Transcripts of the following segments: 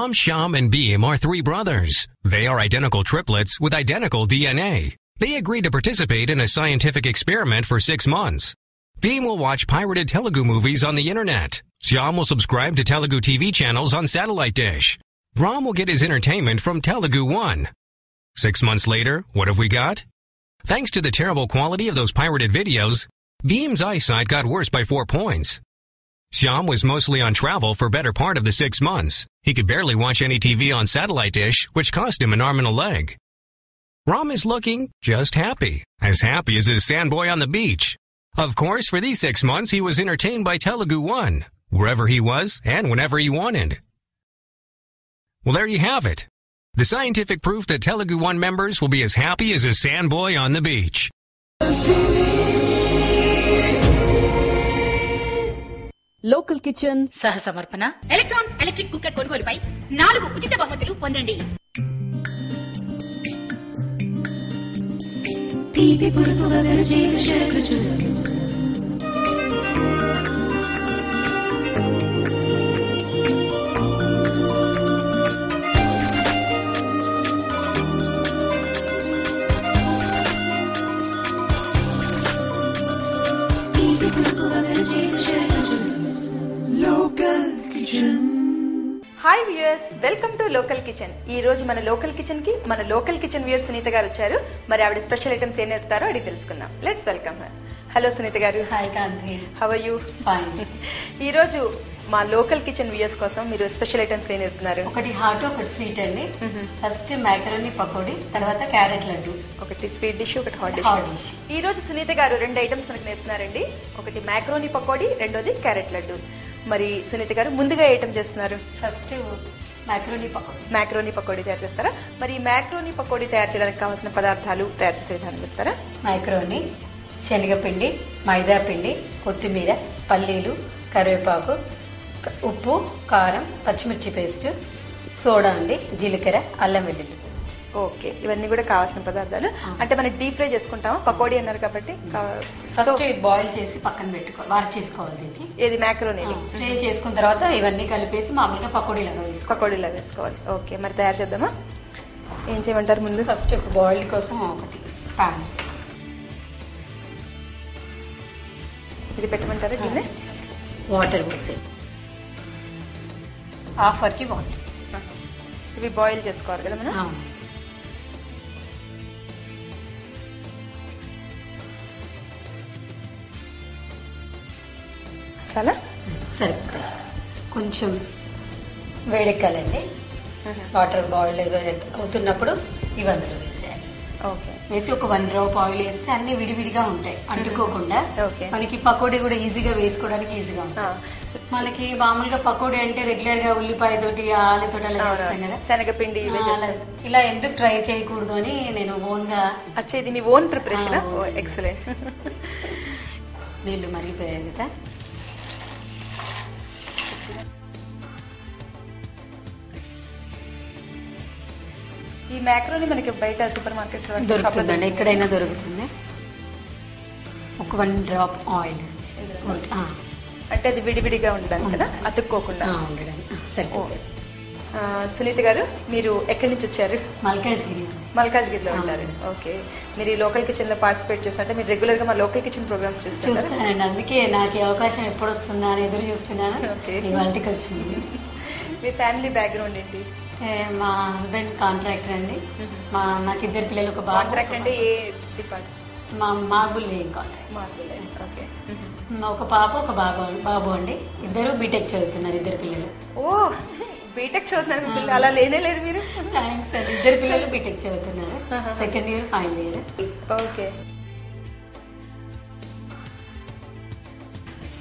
Ram, Shyam, and Beam are three brothers. They are identical triplets with identical DNA. They agreed to participate in a scientific experiment for 6 months. Beam will watch pirated Telugu movies on the internet. Shyam will subscribe to Telugu TV channels on satellite dish. Ram will get his entertainment from Telugu One. 6 months later, what have we got? Thanks to the terrible quality of those pirated videos, Beam's eyesight got worse by 4 points. Shyam was mostly on travel for better part of the 6 months. He could barely watch any TV on satellite dish, which cost him an arm and a leg. Ram is looking just happy as his sandboy on the beach. Of course, for these 6 months, he was entertained by Telugu One, wherever he was and whenever he wanted. Well, there you have it. The scientific proof that Telugu One members will be as happy as a sandboy on the beach. Local kitchen సహ సమర్పణ electron electric cooker కొనుగోలుపై 4 ఉచిత బహుమతులు పొందండి. తీపి పురుగు వగరు చేరు శర్కరు తీపి పురుగు వగరు చేరు శర్కరు. Hi viewers, welcome to local kitchen. ఈ రోజు మన లోకల్ కిచెన్ వ్యూయర్ సునీత గారు వచ్చారు. మరి ఆవిడ స్పెషల్ ఐటమ్స్ ఏం నేర్పుతారో అడిగి తెలుసుకుందాం. Let's welcome her. Hello Sunitha garu. Hi Kanthi. How are you? Fine. ఈ రోజు మా లోకల్ కిచెన్ వ్యూయర్స్ కోసం మీరు స్పెషల్ ఐటమ్స్ ఏం నేర్పుతున్నారు? ఒకటి హాట్, ఒకటి స్వీట్ అండి. ఫస్ట్ మ్యాకరోని పకోడీ, తర్వాత క్యారెట్ లడ్డు. ఒకటి స్వీట్ డిష్, ఒకటి హాట్ హాట్ డిష్. డిష్. ఈ రోజు సునీత గారు 2 ఐటమ్స్ మనకు నేర్పుతున్నారండి. ఒకటి మ్యాకరోని పకోడీ, రెండోది క్యారెట్ లడ్డు. మరి సునీత గారు ముందుగా ఐటమ్ చేస్తున్నారు? First macaroni pakodi. Macaroni pakodi తయారు చేస్తారా? మరి ఈ మ్యాకరోని పకోడీ తయారు చేయడానికి కావాల్సిన పదార్థాలు, తయారు చేసే విధానం చెప్తారా? మ్యాకరోని, శనగపిండి, మైదా పిండి, కొత్తిమీర, పల్లీలు, కరివేపాకు, ఉప్పు, కారం, పచ్చిమిర్చి పేస్ట్, సోడా అండి, జీలకర్ర, అల్లం వెల్లుల్లి. ఓకే, ఇవన్నీ కూడా కావాల్సిన పదార్థాలు. అంటే మనం డీప్ ఫ్రై చేసుకుంటాము, పకోడీ అన్నారు కాబట్టి. ఫస్ట్ బాయిల్ చేసి పక్కన పెట్టుకోవాలి, వార్ చేసుకోవాలి. ఇది మ్యాకరోని స్ట్రే చేసుకున్న తర్వాత ఇవన్నీ కలిపేసి మామూలుగా పకోడీలాగా వేసుకోవాలి. ఓకే, మరి తయారు చేద్దామా? ఏం చేయమంటారు ముందు? ఫస్ట్ ఒక బాయిల్ కోసం ఒకటి ప్యాన్ ఇది పెట్టమంటారా? గిన్నె వాటర్ పోసి హాఫర్కి వాటర్. ఇవి బాయిల్ చేసుకోవాలి కదా మనం? చాలా సరిపోతాయి. కొంచెం వేడెక్కాలండి. వాటర్ బాయిల్ అవుతున్నప్పుడు ఇవి అందులో వేసేయాలి. ఓకే, వేసి ఒక 1 డ్రాప్ ఆయిల్ వేస్తే అన్ని విడివిడిగా ఉంటాయి, అంటుకోకుండా. ఓకే, మనకి పకోడీ కూడా ఈజీగా వేసుకోవడానికి ఈజీగా ఉంటుంది. మనకి మామూలుగా పకోడీ అంటే రెగ్యులర్ గా ఉల్లిపాయ తోటి, ఆలుతోటి అలా చేస్తాం కదా, శనగపిండి ఇలా ఎందుకు ట్రై చేయకూడదు అని నేను ఓన్ గా. వచ్చేది మీ ఓన్ ప్రిపరేషన్? ఎక్సలెంట్. నీళ్లు మరిగిపోయాయి కదా. ఈ మ్యాక్రోని మనకి బయట సూపర్ మార్కెట్స్ దొరుకుతుందండి, ఎక్కడైనా దొరుకుతుంది. ఒక 1 డ్రాప్ ఆయిల్. అంటే అది విడివిడిగా ఉండడానికి కదా, అతుక్కోకుండా ఉండడానికి సరిపోతుంది. సునీత గారు, మీరు ఎక్కడి నుంచి వచ్చారు? మల్కాజ్గిరిలో ఉంటారు. ఓకే, మీరు ఈ లోకల్ కిచెన్ లో పార్టిసిపేట్ చేస్తుంటే మీరు రెగ్యులర్ గా మా లోకల్ కిచెన్ ప్రోగ్రామ్స్ చూస్తానండి. అందుకే నాకు ఈ అవకాశం ఎప్పుడు వస్తుందా అని ఎదురు చూస్తున్నాను. ఇవాళకి వచ్చింది. మీ ఫ్యామిలీ బ్యాక్గ్రౌండ్ ఏంటి? మా హస్బెండ్ కాంట్రాక్టర్ అండి. నాకు 2 పిల్లలు. ఒక కాంట్రాక్ట్ అంటే ఏ డిపార్ట్మెంట్? Marble contract. ఓకే, ఒక పాప, ఒక బాబు అండి. ఇద్దరు బీటెక్ చదువుతున్నారు, 2 పిల్లలు. ఓ, బీటెక్ చదువుతున్నారు మీ పిల్లలు? అలా లేనే లేదు మీరు. థ్యాంక్స్ అండి. 2 పిల్లలు బీటెక్ చదువుతున్నారు, second year, final year. Okay,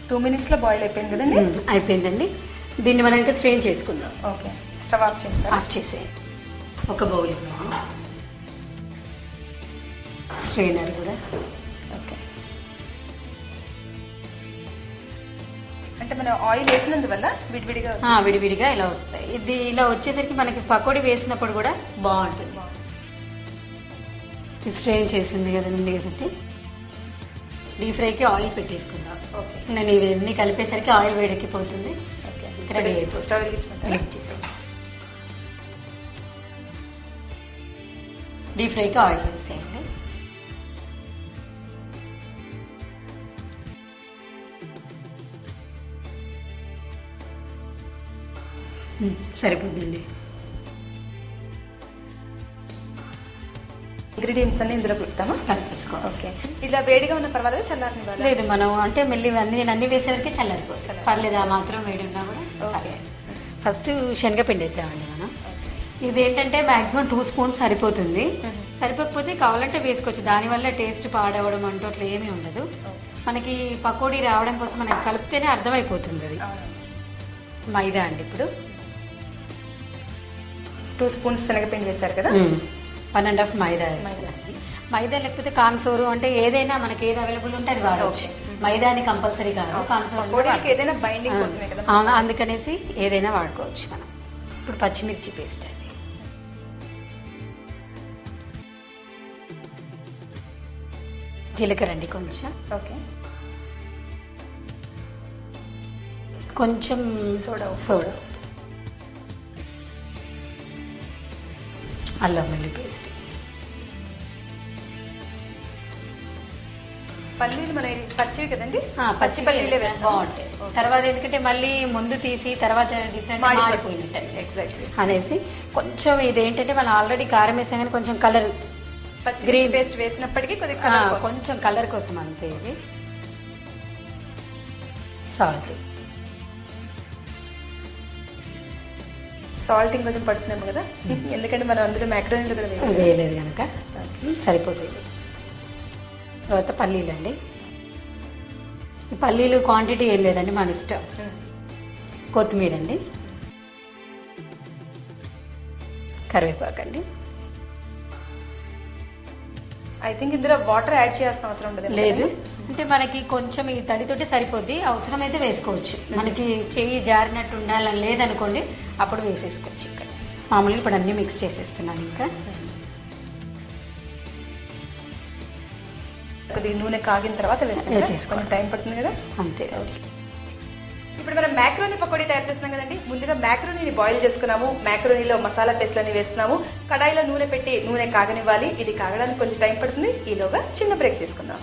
2 minutes లో బాయిల్ అయిపోయింది కదండి? అయిపోయిందండి. దీన్ని మనం ఇంకా స్ట్రెయిన్ చేసుకుందాం. ఓకే, స్టవ్ ఆఫ్ చేయండి. ఆఫ్ చేసే ఒక బౌల్ స్ట్రెయినర్ కూడా. ఓకే, అంటే మనం ఆయిల్ వేసినందువల్ల విడివిడిగా ఇలా వస్తాయి. ఇది ఇలా వచ్చేసరికి మనకి పకోడీ వేసినప్పుడు కూడా బాగుంటుంది. స్ట్రెయిన్ చేసింది కదండి, డీప్ ఫ్రైకి ఆయిల్ పెట్టేసుకుందాం. నేను ఇవన్నీ కలిపేసరికి ఆయిల్ వేడెక్కిపోతుంది. రెడీ అయిపోతుంది. డీప్ ఫ్రైకి ఆయిల్ వేసేయండి. సరిపోతుంది. ఇంగ్రీడియంట్స్ అన్ని ఇందులో పెడతామా? కలిపేసుకో. ఓకే. ఇలా వేడిగా ఉన్న పర్వాలేదు, చల్లారని లేదు, మనం అంటే మెల్లి అన్ని వేసేవరకు చల్లారిపోతుంది. పర్లేదు, ఆ మాత్రం వేడి ఉన్నా కూడా. ఫస్ట్ శనగపిండి వేద్దామండి మనం. ఇది ఏంటంటే మాక్సిమం 2 స్పూన్స్ సరిపోతుంది. సరిపోకపోతే కావాలంటే వేసుకోవచ్చు, దానివల్ల టేస్ట్ పాడవడం అంటూ అట్లా ఏమీ ఉండదు. మనకి పకోడీ రావడం కోసం మనకి కలిపితేనే అర్థమైపోతుంది అది. మైదా అండి, ఇప్పుడు 2 స్పూన్స్ శనగపిండి వేశారు కదా, 1.5 మైదా వేసుకోవాలి. మైదా లేకపోతే కార్న్ ఫ్లోర్ అంటే ఏదైనా మనకి ఏది అవైలబుల్ ఉంటే అది వాడవచ్చు. మైదాని కంపల్సరీ కాదు, కార్న్ ఫ్లోర్ ఏదైనా బైండింగ్ కోసమే కదా. అందుకనేసి ఏదైనా వాడుకోవచ్చు మనం. ఇప్పుడు పచ్చిమిర్చి పేస్ట్ అండి, జీలకర్ర అండి కొంచెం, ఓకే, కొంచెం సోడా, అల్లం వెల్లుల్లి పేస్ట్, పల్లీలు మన పచ్చివి కదండి, పచ్చి పల్లీలే వేస్తాం, బాగుంటాయి. తర్వాత ఎందుకంటే మళ్ళీ ముందు తీసి తర్వాత డిఫరెంట్ మాడిపోయింది ఎగ్జాక్ట్లీ అనేసి కొంచెం ఇదేంటంటే మనం ఆల్రెడీ కారం వేసాం కానీ కొంచెం కలర్ గ్రీన్ పేస్ట్ వేసినప్పటికీ కొంచెం కలర్ కోసం అంతే. ఇది సాల్టింగ్ కొంచెం పడుతున్నాము కదా, ఎందుకంటే మనం అందులో మ్యాక్రోనీలో కూడా వేయలేదు కనుక సరిపోతుంది. తర్వాత పల్లీలు అండి, ఈ పల్లీలు క్వాంటిటీ ఏం లేదండి, మన ఇష్టం. కొత్తిమీర అండి, కరివేపాకు అండి. ఐ థింక్ ఇందులో వాటర్ యాడ్ చేయాల్సిన అవసరం ఉండదు. లేదు, అంటే మనకి కొంచెం ఈ తడితోటి సరిపోద్ది, అవసరమైతే వేసుకోవచ్చు. మనకి చెయ్యి జారినట్టు ఉండాలని లేదనుకోండి, అప్పుడు వేసేసుకోవచ్చు. ఇక్కడ మామూలుగా ఇప్పుడు అన్నీ మిక్స్ చేసేస్తున్నాను. ఇంకా కొద్దిగా నూనె కాగిన తర్వాత వేసేసుకోండి, టైం పడుతుంది కదా, అంతే. ఇప్పుడు మనం మ్యాక్రోనీ పకోడీ తయారు చేస్తున్నాం కదండి. ముందుగా మ్యాక్రోనీని బాయిల్ చేసుకున్నాము, మ్యాక్రోనీలో మసాలా పేస్ట్లన్నీ వేస్తున్నాము, కడాయిలో నూనె పెట్టి నూనె కాగనివ్వాలి. ఇది కాగడానికి కొంచెం టైం పడుతుంది, ఈలోగా చిన్న బ్రేక్ తీసుకుందాం.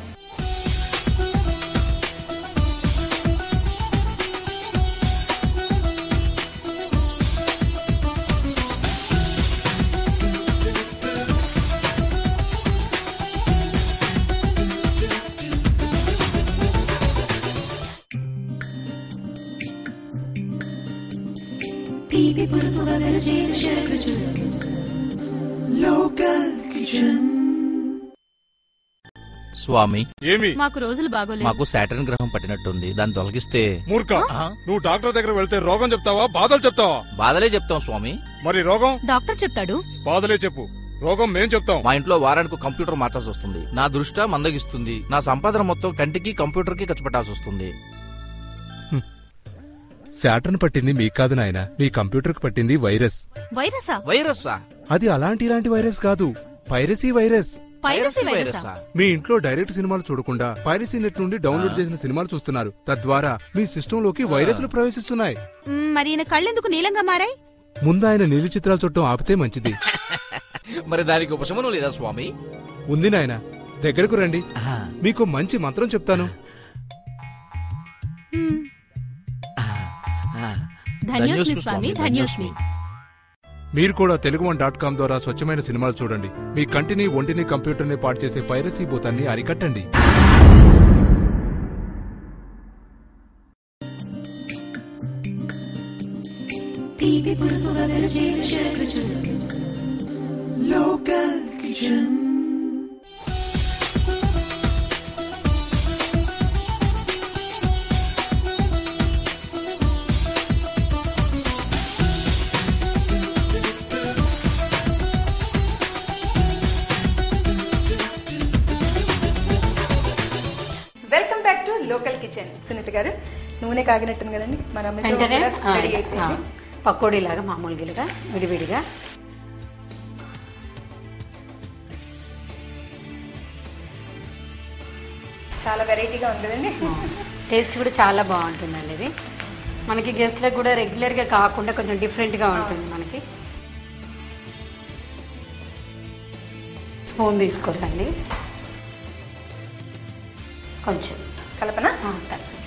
స్వామి, ఏమి మాకు రోజులు బాగోలేదు. మాకు సాటర్న్ గ్రహం పట్టినట్టుంది, దాన్ని తొలగిస్తే. మూర్ఖ, నువ్వు డాక్టర్ దగ్గర వెళ్తే రోగం చెప్తావా బాధలు చెప్తావా? బాధలే చెప్తాం స్వామి. మరి రోగం డాక్టర్ చెప్తాడు, బాధలే చెప్పు. రోగం మేం చెప్తాం. మా ఇంట్లో వారానికి కంప్యూటర్ మార్చాల్సి వస్తుంది, నా దృష్టి మందగిస్తుంది, నా సంపాదన మొత్తం కంటికి కంప్యూటర్ కి ఖర్చు పెట్టాల్సి వస్తుంది. శాటర్న్ పట్టింది మీకు కాదు నాయన, మీ కంప్యూటర్ కు పట్టింది వైరస్. వైరసా? వైరస్సా? అది ఇలాంటి వైరస్ కాదు, పైరసీ వైరస్. వైరస్సా? మీ ఇంట్లో డైరెక్ట్ సినిమాలు చూడకుండా పైరసీ నెట్ నుండి డౌన్లోడ్ చేసిన సినిమాలు చూస్తున్నారు. తద్వారా మీ సిస్టమ్ లోకి వైరస్లు ప్రవేశిస్తున్నాయి. మరి ఈయన కళ్ళెందుకు నీలంగా మారాయి? ముందు ఆయన నీలి చిత్రాలు చూడటం ఆపితే మంచిది. మరి దానికి ఉపశమనం లేదా స్వామి? ఉంది నాయన, దగ్గరకు రండి, మీకు మంచి మంత్రం చెప్తాను. ధన్యోస్మి స్వామి, ధన్యోస్మి. మీరు కూడా తెలుగు1.com ద్వారా స్వచ్ఛమైన సినిమాలు చూడండి. మీ కంటిని, ఒంటిని, కంప్యూటర్ని పాడు చేసే పైరసీ భూతాన్ని అరికట్టండి. Local kitchen. Local kitchen. Sunitha garu, నూనె కాగినట్టుంది కదండి, మన పకోడీ లాగా మామూలుగా విడివిడిగా చాలా వెరైటీగా ఉంది కదండి. టేస్ట్ కూడా చాలా బాగుంటుందండి. ఇది మనకి గెస్ట్లకు కూడా రెగ్యులర్గా కాకుండా కొంచెం డిఫరెంట్గా ఉంటుంది. మనకి స్పూన్ తీసుకోకండి, కొంచెం కలపనా? కలిపేసి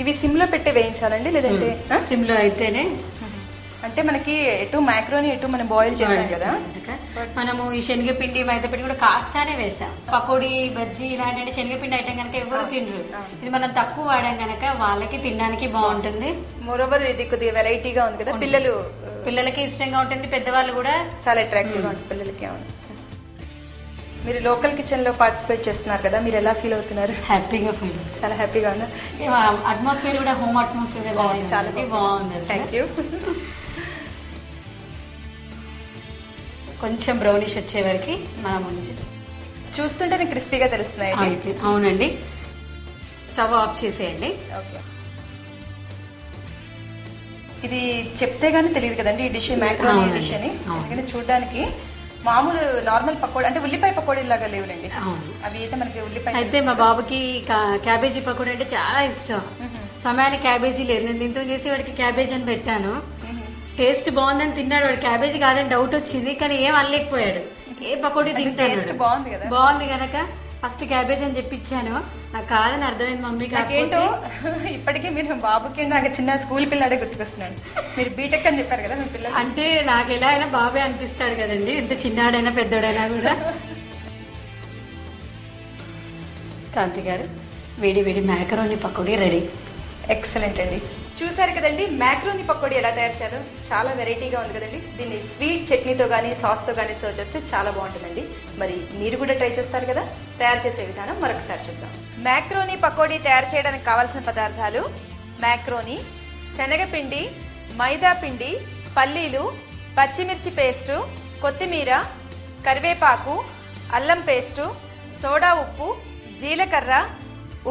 ఇవి సిమ్ లో పెట్టి వేయించాలండి లేదంటే సిమ్లో అయితేనే, అంటే మనకి ఎటు మ్యాక్రోని ఎటు మనం బాయిల్ చేసాం కదా. మనము ఈ శనగపిండి మైదాపిండి కూడా కాస్తానే వేస్తాం. పకోడీ బజ్జీ ఇలాంటి శనగపిండి ఐటమ్ కనుక ఎవరు తినరు, ఇది మనం తక్కువ వాడాం కనుక వాళ్ళకి తినడానికి బాగుంటుంది. మోరోవర్ ఇది కొద్దిగా వెరైటీగా ఉంది కదా, పిల్లలకి ఇష్టంగా ఉంటుంది, పెద్దవాళ్ళు కూడా చాలా అట్రాక్టివ్ గా ఉంటుంది పిల్లలకి. అవును. మీరు లోకల్ కిచెన్ లో పార్టిసిపేట్ చేస్తున్నారు కదా, మీరు ఎలా ఫీల్ అవుతున్నారు? హ్యాపీగా ఫీల్, చాలా హ్యాపీగా ఉన్నా. అట్మాస్ఫియర్ కూడా హోమ్ అట్మాస్ఫియర్ చాలా బాగుంది. Thank you. కొంచెం బ్రౌనిష్ వచ్చే వరకు మనం చూస్తుంటేనే క్రిస్పీగా తెలుస్తున్నాయి. అవునండి. స్టవ్ ఆఫ్ చేసేయండి. ఓకే. ఇది చెప్తే గానీ తెలియదు కదండి ఈ డిష్, మ్యాక్రోనీ డిష్ అని. ఎందుకంటే చూడడానికి మామూలు నార్మల్ పకోడీ అంటే ఉల్లిపాయ పకోడీ లాగా లేవులండి అవి. అయితే మనకి ఉల్లిపాయ అయితే మా బాబుకి క్యాబేజీ పకోడీ అంటే చాలా ఇష్టం. సమయానికి క్యాబేజీ లేదు, నేను దీంతో చేసి వాడికి క్యాబేజీ అని పెట్టాను. టేస్ట్ బాగుందని తిన్నాడు, వాడు క్యాబేజీ కాదని డౌట్ వచ్చింది, కానీ ఏం అనలేకపోయాడు. ఏ పకోడీ తింటాడు, బాగుంది కనుక ఫస్ట్ క్యాబేజ్ అని చెప్పించాను. నాకు కాదని అర్థమైంది మమ్మీ. నాకేంటో ఇప్పటికీ మీరు బాబుకి నాకు చిన్న స్కూల్ పిల్లాడే గుర్తుకొస్తున్నాడు. మీరు బీటెక్ అని చెప్పారు కదా మీ పిల్లలు. అంటే నాకు ఎలా అయినా బాబే అనిపిస్తాడు కదండి, ఎంత చిన్నాడైనా పెద్దోడైనా కూడా. కాంతి గారు, వేడి వేడి మ్యాకరోని పకోడీ రెడీ. ఎక్సలెంట్ అండి. చూసారు కదండి మ్యాక్రోని పకోడీ ఎలా తయారు చేయాలో, చాలా వెరైటీగా ఉంది కదండి. దీన్ని స్వీట్ చట్నీతో కానీ సాస్తో కానీ సర్వ్ చేస్తే చాలా బాగుంటుందండి. మరి మీరు కూడా ట్రై చేస్తారు కదా. తయారు చేసే విధానం మరొకసారి చూద్దాం. మ్యాక్రోని పకోడీ తయారు చేయడానికి కావాల్సిన పదార్థాలు: మ్యాక్రోని, శనగపిండి, మైదా పిండి, పల్లీలు, పచ్చిమిర్చి పేస్టు, కొత్తిమీర, కరివేపాకు, అల్లం పేస్టు, సోడా ఉప్పు, జీలకర్ర,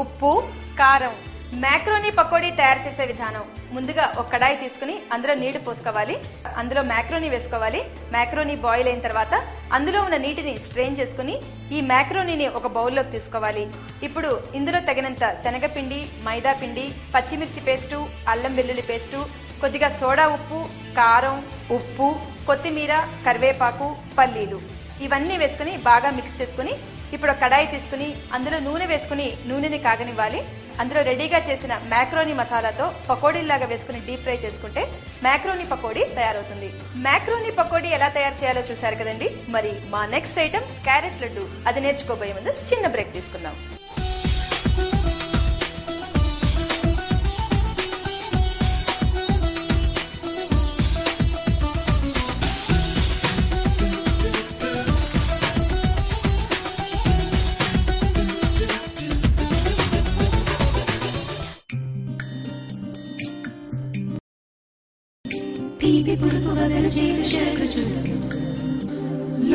ఉప్పు, కారం. మ్యాక్రోని పకోడీ తయారు చేసే విధానం: ముందుగా ఒక కడాయి తీసుకుని అందులో నీళ్లు పోసుకోవాలి, అందులో మ్యాక్రోని వేసుకోవాలి. మ్యాక్రోని బాయిల్ అయిన తర్వాత అందులో ఉన్న నీటిని స్ట్రెయిన్ చేసుకుని ఈ మ్యాక్రోనీని ఒక బౌల్లోకి తీసుకోవాలి. ఇప్పుడు ఇందులో తగినంత శనగపిండి, మైదా పిండి, పచ్చిమిర్చి పేస్టు, అల్లం వెల్లుల్లి పేస్టు, కొద్దిగా సోడా ఉప్పు, కారం, ఉప్పు, కొత్తిమీర, కరివేపాకు, పల్లీలు ఇవన్నీ వేసుకుని బాగా మిక్స్ చేసుకుని ఇప్పుడు కడాయి తీసుకుని అందులో నూనె వేసుకుని నూనెని కాగనివ్వాలి. అందులో రెడీగా చేసిన మ్యాక్రోని మసాలాతో పకోడీలాగా వేసుకుని డీప్ ఫ్రై చేసుకుంటే మ్యాక్రోని పకోడీ తయారవుతుంది. మ్యాక్రోని పకోడీ ఎలా తయారు చేయాలో చూసారు కదండి. మరి మా నెక్స్ట్ ఐటమ్ క్యారెట్ లడ్డు. అది నేర్చుకోబోయే ముందు చిన్న బ్రేక్ తీసుకుందాం.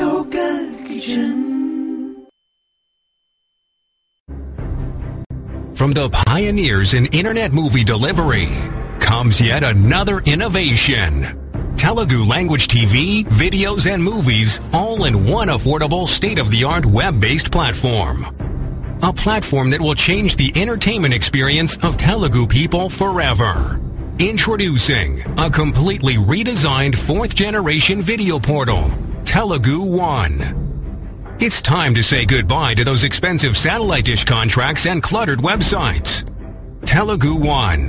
Local Kitchen. From the pioneers in internet movie delivery comes yet another innovation. Telugu language TV, videos, and movies all in one affordable, state-of-the-art web-based platform. A platform that will change the entertainment experience of Telugu people forever. Introducing a completely redesigned 4th-generation video portal, Telugu One. It's time to say goodbye to those expensive satellite dish contracts and cluttered websites. Telugu One,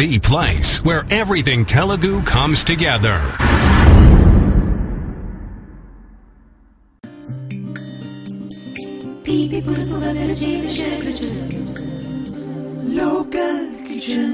the place where everything Telugu comes together. Local Kitchen.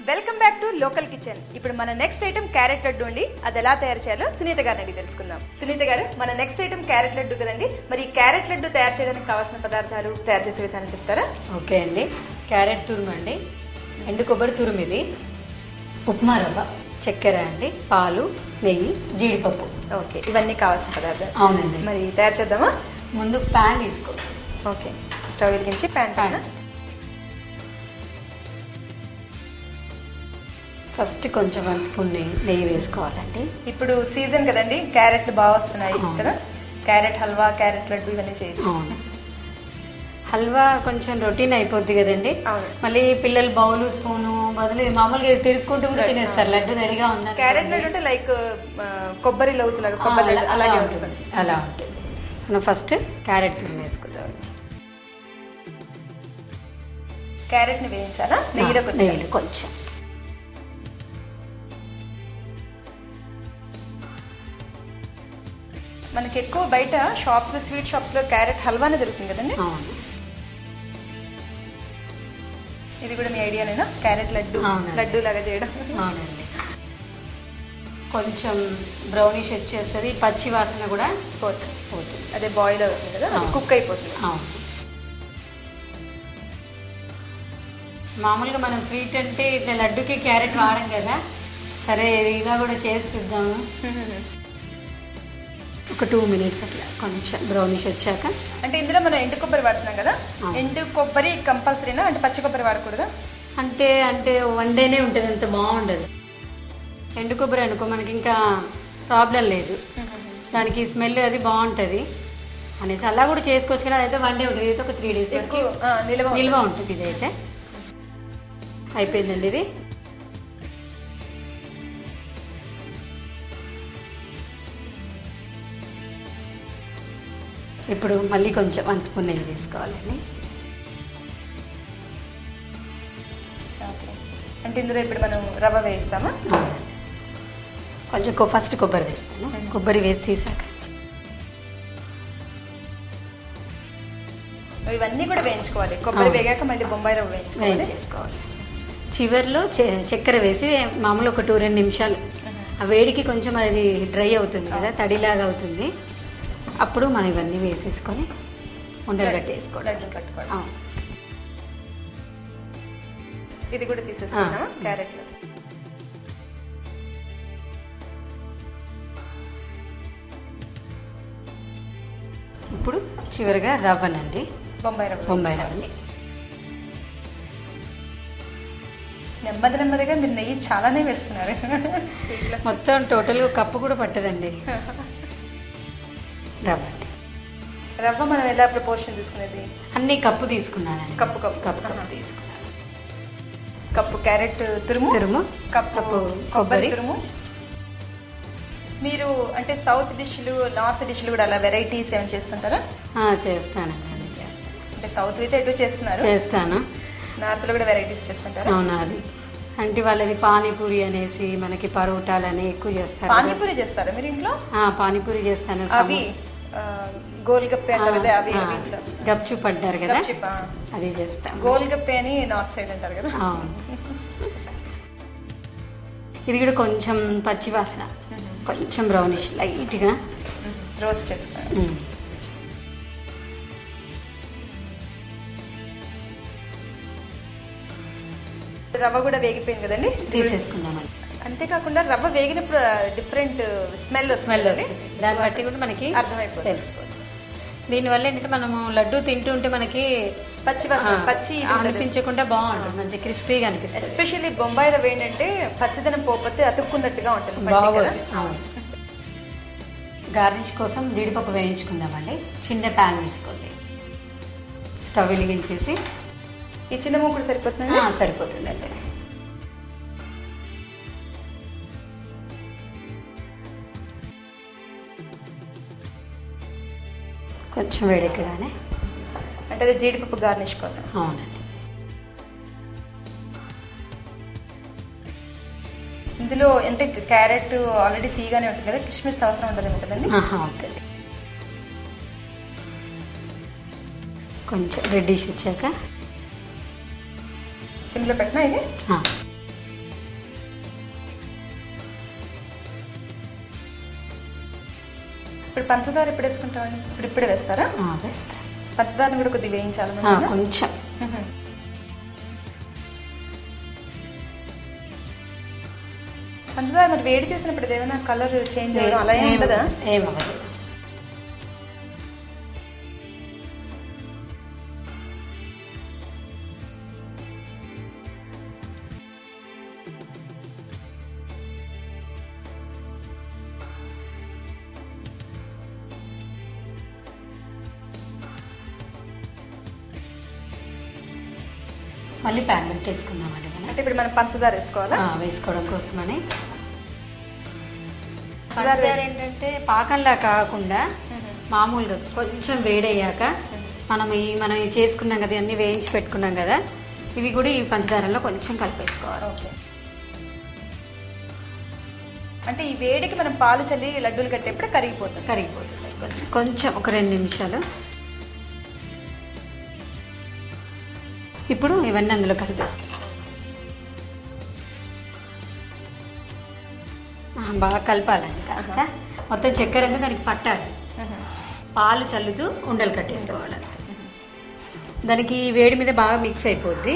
Welcome back to local kitchen. ఇప్పుడు మన next item carrot laddu అండి. అది ఎలా తయారు చేయాలో సునీత గారిని అడిగి తెలుసుకుందాం. సునీత గారు, మన నెక్స్ట్ ఐటమ్ క్యారెట్ లడ్డు కదండి. మరి క్యారెట్ లడ్డు తయారు చేయడానికి కావాల్సిన పదార్థాలు, తయారు చేసే విధానం చెప్తారా? ఓకే అండి. క్యారెట్ తురుము అండి, ఎండు కొబ్బరి తురుము, ఇది ఉప్మా రవ్వ, చక్కెర అండి, పాలు, నెయ్యి, జీడిపప్పు. ఓకే, ఇవన్నీ కావాల్సిన పదార్థాలు. అవునండి. మరి తయారు చేద్దామా? ముందు ప్యాన్ తీసుకో. ఓకే, స్టవ్ వెలిగించి ప్యాన్ పైన ఫస్ట్ కొంచెం 1 స్పూన్ నెయ్యి వేసుకోవాలండి. ఇప్పుడు సీజన్ కదండి, క్యారెట్లు బాగా వస్తున్నాయి కదా, క్యారెట్ హల్వా, క్యారెట్ లడ్డు ఇవన్నీ చేయొచ్చు. అవును, హల్వా కొంచెం రొటీన్ అయిపోద్ది కదండి. అవును. మళ్ళీ పిల్లలు బౌలు స్పూను బదులు మామూలుగా తిరుక్కుంటూ కూడా తినేస్తారు. లడ్డు రెడీగా ఉందని. క్యారెట్ లడ్డు అంటే లైక్ కొబ్బరి లౌజ్ లాగా, కొబ్బరి లడ్డు అలాగే వస్తుంది. అలా ఉంటుంది. మనం ఫస్ట్ క్యారెట్ తురుము వేసుకుందాం. క్యారెట్ ని వేయించాలా నెయ్యిలో కొంచెం. మనకి ఎక్కువ బయట షాప్స్ లో, స్వీట్ షాప్స్ లో క్యారెట్ హల్వానే దొరుకుతుంది కదండి. అవును, ఇది కూడా మీ ఐడియానేనా, క్యారెట్ లడ్డు లడ్డు లాగా చేయడం? అవునండి. కొంచెం బ్రౌనిష్ వచ్చేస్తుంది, పచ్చి వాసన కూడా పోతుంది. అదే బాయిల్ అవుతుంది కదా, కుక్ అయిపోతుంది. అవును, మామూలుగా మనం స్వీట్ అంటే ఇట్లా లడ్డుకి క్యారెట్ వాడం కదా, సరే ఇలా కూడా చేసి చూద్దాము. ఒక 2 మినిట్స్ అట్లా కొంచెం బ్రౌనిష్ వచ్చాక. అంటే ఇందులో మనం ఎండు కొబ్బరి వాడుతున్నాం కదా, ఎండు కొబ్బరి కంపల్సరీనా, అంటే పచ్చి కొబ్బరి వాడకూడదా? అంటే వన్ డేనే ఉంటుంది, అంత బాగుండదు. ఎండు కొబ్బరి అనుకో మనకి ఇంకా ప్రాబ్లం లేదు, దానికి స్మెల్ అది బాగుంటుంది అనేసి అలా కూడా చేసుకోవచ్చు. కానీ అదైతే 1 డే ఉంటుంది, ఇదైతే ఒక 3 డేస్ వరకు నిల్వ ఉంటుంది. ఇదైతే అయిపోయిందండి. ఇది ఇప్పుడు మళ్ళీ కొంచెం 1 స్పూన్ నెయ్యి వేసుకోవాలండి. అంటే ఇందులో ఇప్పుడు మనం రవ్వ వేస్తామా? కొంచెం ఫస్ట్ కొబ్బరి వేస్తాను. కొబ్బరి వేసి తీసాక ఇవన్నీ కూడా వేయించుకోవాలి. కొబ్బరి వేగాక మళ్ళీ బొంబాయి రవ్వ వేయించేసుకోవాలి. చివరిలో చక్కెర వేసి మామూలు ఒక 2-2 నిమిషాలు ఆ వేడికి కొంచెం అది డ్రై అవుతుంది కదా, తడిలాగా అవుతుంది. అప్పుడు మనం ఇవన్నీ వేసేసుకొని ఉండలు కట్టేసుకోవడం. ఇది కూడా తీసేసుకుందాం క్యారెట్. ఇప్పుడు చివరిగా రవ్వనండి, బొంబాయి రవ్వని నెమ్మదిగా మీరు నెయ్యి చాలానే వేస్తున్నారు. మొత్తం టోటల్గా కప్పు కూడా పట్టదండి రవ్వ. మనం ఎలా ప్రపోర్షన్ తీసుకునేది? అన్ని కప్పు తీసుకున్నానండి. కప్పు తీసుకున్నాను. కప్పు క్యారెట్ తురుము, కప్పు కొబ్బరి తురుము. మీరు అంటే సౌత్ డిష్లు, నార్త్ డిష్లు కూడా అలా వెరైటీస్ ఏమైనా చేస్తుంటారా? చేస్తానండి, అన్ని చేస్తాను. అంటే సౌత్ అయితే ఎటు చేస్తాను, నార్త్ లో కూడా వెరైటీస్ చేస్తుంటారా? అవునా. అది అంటే వాళ్ళది పానీపూరి అనేసి, మనకి పరోటాలని ఎక్కువ చేస్తారు. పానీపూరి చేస్తారా మీరు ఇంట్లో? పానీపూరి చేస్తాను. అవి గోల్గప్పే అంటారు కదా, అవి గప్చుప్ అంటారు కదా, అది చేస్తాను. గోల్గప్పే అని నార్త్ సైడ్ అంటారు కదా. ఇది కూడా కొంచెం పచ్చి వాసన, కొంచెం బ్రౌనిష్ లైట్గా రోస్ట్ చేస్తాను. రవ్వ కూడా వేగిపోయింది కదండి, తీసేసుకుందామండి. అంతేకాకుండా రవ్వ వేగినప్పుడు డిఫరెంట్ స్మెల్ వస్తుంది, దాన్ని బట్టి కూడా మనకి అర్థమైపోతుంది, తెలిసిపోతుంది. దీనివల్ల ఏంటంటే మనము లడ్డు తింటుంటే మనకి పచ్చి అనిపించకుండా బాగుంటుంది, మంచి క్రిస్పీగా అనిపిస్తుంది. ఎస్పెషల్లీ బొంబాయి రవ్వ ఏంటంటే పచ్చిదనం పోకపోతే అతుక్కున్నట్టుగా ఉంటుంది, బాగుంది. గార్నిష్ కోసం జీడిపప్పు వేయించుకుందామండి. చిన్న ప్యాన్ తీసుకోండి, స్టవ్ వెలిగించేసి. ఈ చిన్న మూకుడు సరిపోతుంది? సరిపోతుందండి. కొంచెం వేడెక్కగానే, అంటే అది జీడిపప్పు గార్నిష్ కోసం. అవునండి. ఇందులో అంటే క్యారెట్ ఆల్రెడీ తీగానే ఉంటుంది కదా, కిస్మిస్ అవసరం ఉంటుంది కదండి? అవుతుంది. కొంచెం రెడ్డిష్ వచ్చాక సిమ్లో పెట్టినా ఇది. ఇప్పుడు పంచదార ఎప్పుడు వేసుకుంటామండి? ఇప్పుడే వేస్తారా? వేస్తా. పంచదారని కూడా కొద్దిగా వేయించాలి కొంచెం. పంచదార మరి వేడి చేసినప్పుడు ఏమైనా కలర్ చేంజ్ అవ్వడం అలా ఏమి ఉంటుందా? ఏమవ్వదు. మళ్ళీ ప్యాన్ పెట్టేసుకుందామండి మనం. అంటే ఇప్పుడు మనం పంచదార వేసుకోవాలా? వేసుకోవడం కోసమని. పంచదార ఏంటంటే పాకంలా కాకుండా మామూలుగా కొంచెం వేడయ్యాక మనం చేసుకున్నాం కదా, అన్నీ వేయించి పెట్టుకున్నాం కదా, ఇవి కూడా ఈ పంచదారలో కొంచెం కలిపేసుకోవాలి. ఓకే. అంటే ఈ వేడికి మనం పాలు చల్లి లడ్డూలు కట్టేప్పుడు కరిగిపోతుంది. కొంచెం ఒక 2 నిమిషాలు. ఇప్పుడు ఇవన్నీ అందులో కలిపేసుకో. బాగా కలపాలండి కాస్త. మొత్తం చక్కెర అంతా దానికి పట్టాలి. పాలు చల్లుతూ ఉండలు కట్టేసుకోవాలి. దానికి వేడి మీద బాగా మిక్స్ అయిపోద్ది.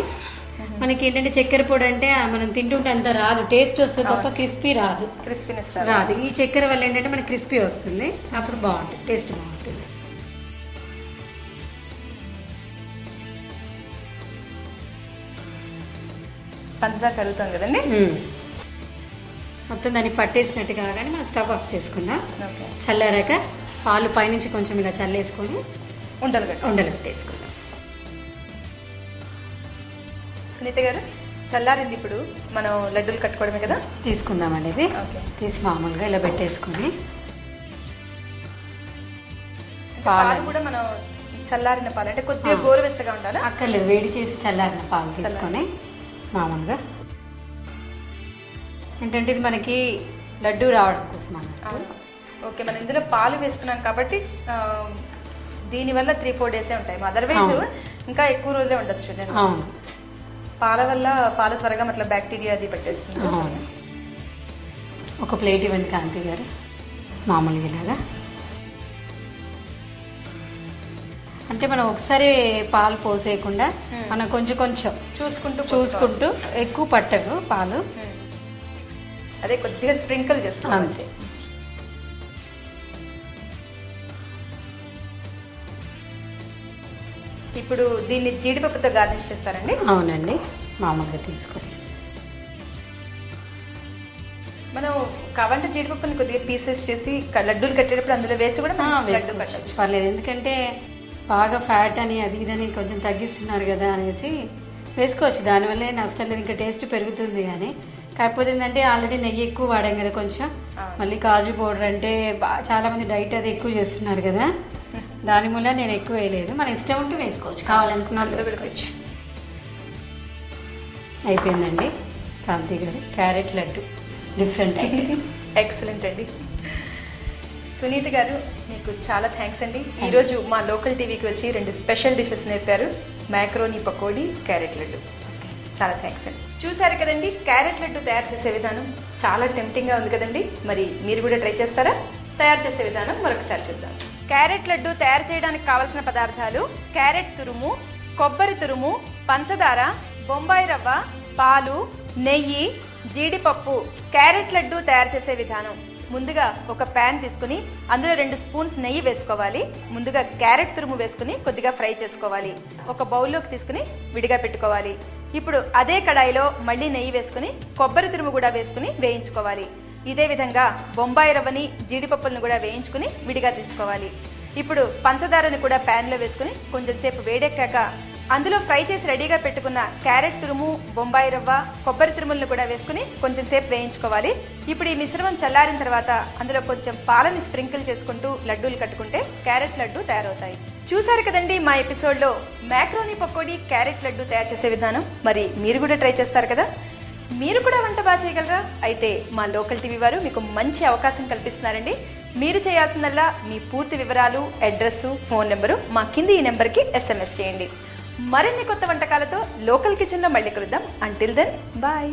మనకి ఏంటంటే చక్కెర పొడి అంటే మనం తింటుంటే అంత రాదు, టేస్ట్ వస్తుంది తప్ప క్రిస్పీ రాదు. క్రిస్పీనెస్ రాదు. ఈ చక్కెర వల్ల ఏంటంటే మనకి క్రిస్పీ వస్తుంది, అప్పుడు బాగుంటుంది, టేస్ట్ బాగుంటుంది. పంచదార కలుగుతాం కదండి. మొత్తం దాన్ని పట్టేసినట్టు కాగానే మనం స్టవ్ ఆఫ్ చేసుకుందాం. చల్లారాక పాలు పైనుంచి కొంచెం ఇలా చల్లేసుకొని ఉండలు కట్టేసుకుందాం. సునీత గారు, చల్లారింది, ఇప్పుడు మనం లడ్డూలు కట్టుకోవడమే కదా. తీసుకుందామండి. ఇది తీసి మామూలుగా ఇలా పెట్టేసుకొని పాలు కూడా మనం చల్లారిన పాలు అంటే కొద్దిగా గోరువెచ్చగా ఉండాలి. అక్కర్లేదు, వేడి చేసి చల్లారిన పాలు తీసుకొని మామూలుగా ఏంటంటే ఇది మనకి లడ్డూ రావడం కోసం అన్నమాట. ఓకే, మనం ఇందులో పాలు వేస్తున్నాం కాబట్టి దీనివల్ల 3-4 డేసే ఉంటాయి. అదర్వైజ్ ఇంకా ఎక్కువ రోజులే ఉండొచ్చు. అవును, పాల వల్ల పాలు త్వరగా అట్లా బ్యాక్టీరియా అది పట్టేస్తుంది. ఒక ప్లేట్ ఇవ్వండి కాంతి గారు. మామూలుగా ఇలాగా అంటే మనం ఒకసారి పాలు పోసేయకుండా మనం కొంచెం కొంచెం చూసుకుంటూ ఎక్కువ పట్టదు పాలు, అదే కొద్దిగా స్ప్రింకిల్ చేస్తాం అంతే. ఇప్పుడు దీన్ని జీడిపప్పుతో గార్నిష్ చేస్తారండి. అవునండి, మామూలుగా తీసుకొని మనం కావాలంటే జీడిపప్పుని కొద్దిగా పీసెస్ చేసి లడ్డూలు కట్టేటప్పుడు అందులో వేసి కూడా వేసుకోవచ్చు, పర్లేదు. ఎందుకంటే బాగా ఫ్యాట్ అని అది ఇదని కొంచెం తగ్గిస్తున్నారు కదా అనేసి వేసుకోవచ్చు. దానివల్లే నష్టం లేదు, ఇంకా టేస్ట్ పెరుగుతుంది. కానీ కాకపోతే ఏంటంటే ఆల్రెడీ నెయ్యి ఎక్కువ వాడాం కదా కొంచెం, మళ్ళీ కాజు పౌడర్ అంటే చాలా మంది డైట్ అది ఎక్కువ చేస్తున్నారు కదా, దాని వల్ల నేను ఎక్కువ వేయలేదు. మన ఇష్టం ఉంటే వేసుకోవచ్చు, కావాలనుకున్న వాళ్ళు పెట్టుకోవచ్చు. అయిపోయిందండి కాంతి గారు, క్యారెట్ లడ్డు డిఫరెంట్. ఎక్సలెంట్ అండి. సునీత గారు, మీకు చాలా థ్యాంక్స్ అండి. ఈరోజు మా లోకల్ టీవీకి వచ్చి 2 స్పెషల్ డిషెస్ నేర్పారు, మ్యాక్రోనీ పకోడీ, క్యారెట్ లడ్డు. చాలా థ్యాంక్స్ అండి. చూసారు కదండి, క్యారెట్ లడ్డు తయారు చేసే విధానం చాలా టెంప్టింగ్గా ఉంది కదండి. మరి మీరు కూడా ట్రై చేస్తారా? తయారు చేసే విధానం మరొకసారి చూద్దాం. క్యారెట్ లడ్డు తయారు చేయడానికి కావలసిన పదార్థాలు: క్యారెట్ తురుము, కొబ్బరి తురుము, పంచదార, బొంబాయి రవ్వ, పాలు, నెయ్యి, జీడిపప్పు. క్యారెట్ లడ్డు తయారు చేసే విధానం: ముందుగా ఒక ప్యాన్ తీసుకుని అందులో 2 స్పూన్స్ నెయ్యి వేసుకోవాలి. ముందుగా క్యారెట్ తురుము వేసుకుని కొద్దిగా ఫ్రై చేసుకోవాలి. ఒక బౌల్లోకి తీసుకుని విడిగా పెట్టుకోవాలి. ఇప్పుడు అదే కడాయిలో మళ్ళీ నెయ్యి వేసుకుని కొబ్బరి తురుము కూడా వేసుకుని వేయించుకోవాలి. ఇదే విధంగా బొంబాయి రవ్వని, జీడిపప్పులను కూడా వేయించుకుని విడిగా తీసుకోవాలి. ఇప్పుడు పంచదారని కూడా ప్యాన్లో వేసుకుని కొంచెం సేపు వేడెక్కాక అందులో ఫ్రై చేసి రెడీగా పెట్టుకున్న క్యారెట్ తురుము, బొంబాయి రవ్వ, కొబ్బరి తురుములను కూడా వేసుకుని కొంచెం సేపు వేయించుకోవాలి. ఇప్పుడు ఈ మిశ్రమం చల్లారిన తర్వాత అందులో కొంచెం పాలని స్ప్రింకిల్ చేసుకుంటూ లడ్డూలు కట్టుకుంటే క్యారెట్ లడ్డు తయారవుతాయి. చూసారు కదండి మా ఎపిసోడ్లో మ్యాక్రోనీ పకోడీ, క్యారెట్ లడ్డు తయారు చేసే విధానం. మరి మీరు కూడా ట్రై చేస్తారు కదా? మీరు కూడా వంట బాగా చేయగలరా? అయితే మా లోకల్ టీవీ వారు మీకు మంచి అవకాశం కల్పిస్తున్నారండి. మీరు చేయాల్సిందల్లా మీ పూర్తి వివరాలు, అడ్రస్, ఫోన్ నెంబరు మా కింది ఈ నెంబర్కి SMS చేయండి. మరిన్ని కొత్త వంటకాలతో లోకల్ కిచెన్లో మళ్ళీ కలుద్దాం. Until then, bye.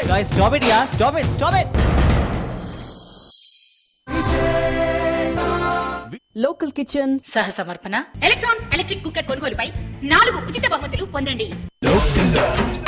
Guys, stop it, yeah, stop it. Local kitchens, సహ సమర్పణ ఎలక్ట్రిక్ కుక్కర్ కొనుగోలుపై 4 ఉచిత బహుమతులు పొందండి. Local